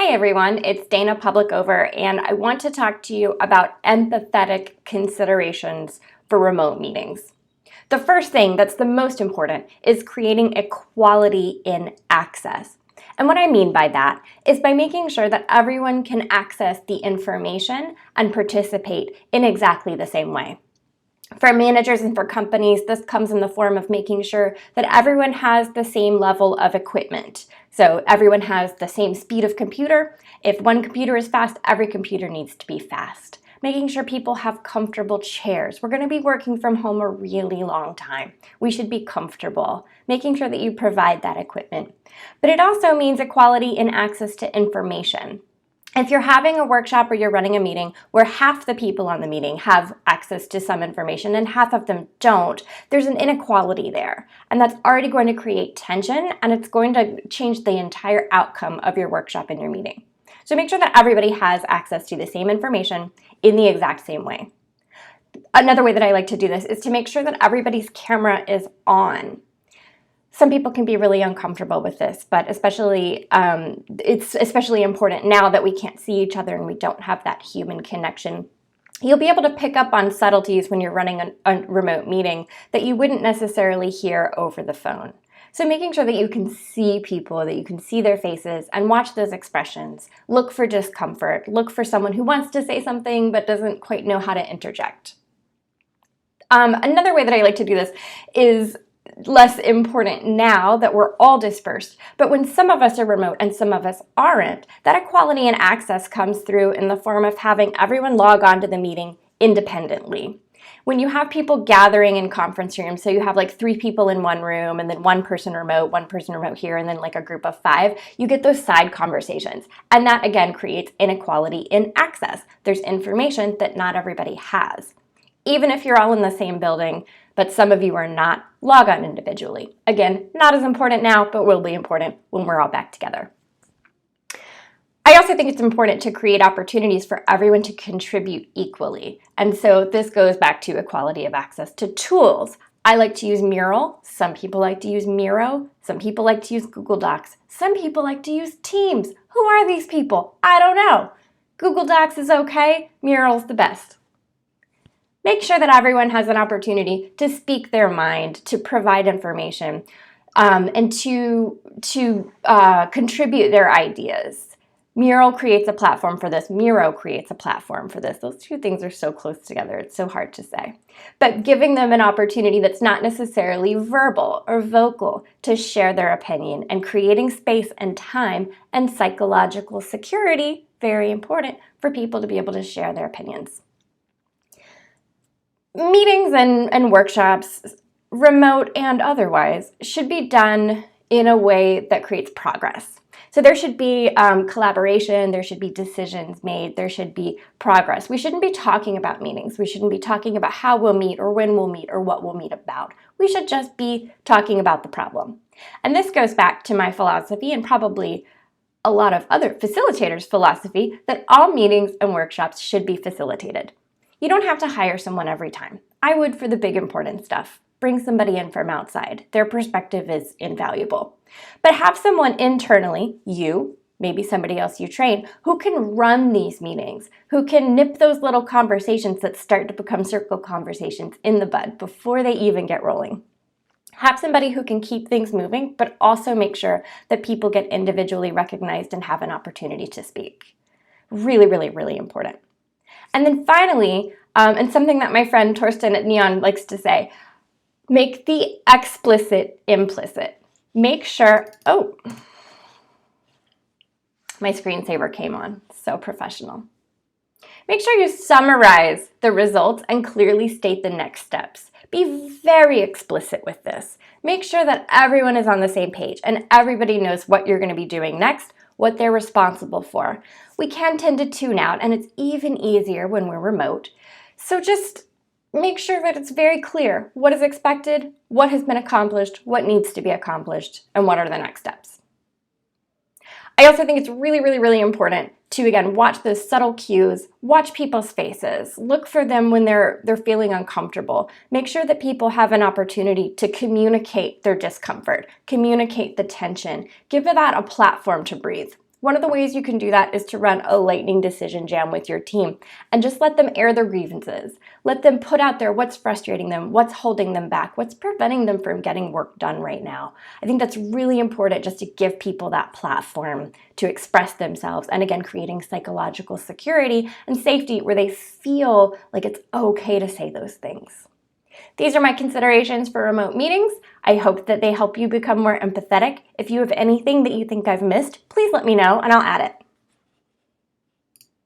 Hey everyone, it's Dana Publicover, and I want to talk to you about empathetic considerations for remote meetings. The first thing that's the most important is creating equality in access. And what I mean by that is by making sure that everyone can access the information and participate in exactly the same way. For managers and for companies, this comes in the form of making sure that everyone has the same level of equipment. So everyone has the same speed of computer. If one computer is fast, every computer needs to be fast. Making sure people have comfortable chairs. We're going to be working from home a really long time. We should be comfortable. Making sure that you provide that equipment. But it also means equality in access to information. If you're having a workshop or you're running a meeting where half the people on the meeting have access to some information and half of them don't, there's an inequality there. And that's already going to create tension, and it's going to change the entire outcome of your workshop and your meeting. So make sure that everybody has access to the same information in the exact same way. Another way that I like to do this is to make sure that everybody's camera is on. Some people can be really uncomfortable with this, but it's especially important now that we can't see each other and we don't have that human connection. You'll be able to pick up on subtleties when you're running a remote meeting that you wouldn't necessarily hear over the phone. So making sure that you can see people, that you can see their faces and watch those expressions. Look for discomfort. Look for someone who wants to say something but doesn't quite know how to interject. Another way that I like to do this is less important now that we're all dispersed, but when some of us are remote and some of us aren't, that equality and access comes through in the form of having everyone log on to the meeting independently. When you have people gathering in conference rooms, so you have like 3 people in one room and then one person remote here, and then like a group of 5, you get those side conversations. And that again creates inequality in access. There's information that not everybody has. Even if you're all in the same building, but some of you are not, log on individually. Again, not as important now, but will be important when we're all back together. I also think it's important to create opportunities for everyone to contribute equally. And so this goes back to equality of access to tools. I like to use Mural. Some people like to use Miro. Some people like to use Google Docs. Some people like to use Teams. Who are these people? I don't know. Google Docs is okay. Mural's the best. Make sure that everyone has an opportunity to speak their mind, to provide information, and to contribute their ideas. Mural creates a platform for this. Miro creates a platform for this. Those two things are so close together, it's so hard to say. But giving them an opportunity that's not necessarily verbal or vocal to share their opinion, and creating space and time and psychological security, very important for people to be able to share their opinions. Meetings and workshops, remote and otherwise, should be done in a way that creates progress. So there should be collaboration, there should be decisions made, there should be progress. We shouldn't be talking about meetings. We shouldn't be talking about how we'll meet or when we'll meet or what we'll meet about. We should just be talking about the problem. And this goes back to my philosophy, and probably a lot of other facilitators' philosophy, that all meetings and workshops should be facilitated. You don't have to hire someone every time. I would for the big important stuff. Bring somebody in from outside. Their perspective is invaluable. But have someone internally, you, maybe somebody else you train, who can run these meetings, who can nip those little conversations that start to become circle conversations in the bud before they even get rolling. Have somebody who can keep things moving, but also make sure that people get individually recognized and have an opportunity to speak. Really, really, really important. And then finally, and something that my friend Torsten at Neon likes to say, make the explicit implicit. Make sure, oh, my screensaver came on, so professional. Make sure you summarize the results and clearly state the next steps. Be very explicit with this. Make sure that everyone is on the same page and everybody knows what you're going to be doing next, what they're responsible for. We can tend to tune out, and it's even easier when we're remote. So just make sure that it's very clear what is expected, what has been accomplished, what needs to be accomplished, and what are the next steps. I also think it's really, really, really important to, again, watch those subtle cues, watch people's faces, look for them when they're feeling uncomfortable. Make sure that people have an opportunity to communicate their discomfort, communicate the tension, give that a platform to breathe. One of the ways you can do that is to run a lightning decision jam with your team and just let them air their grievances. Let them put out there what's frustrating them, what's holding them back, what's preventing them from getting work done right now. I think that's really important just to give people that platform to express themselves, and again, creating psychological security and safety where they feel like it's okay to say those things. These are my considerations for remote meetings. I hope that they help you become more empathetic. If you have anything that you think I've missed, please let me know and I'll add it.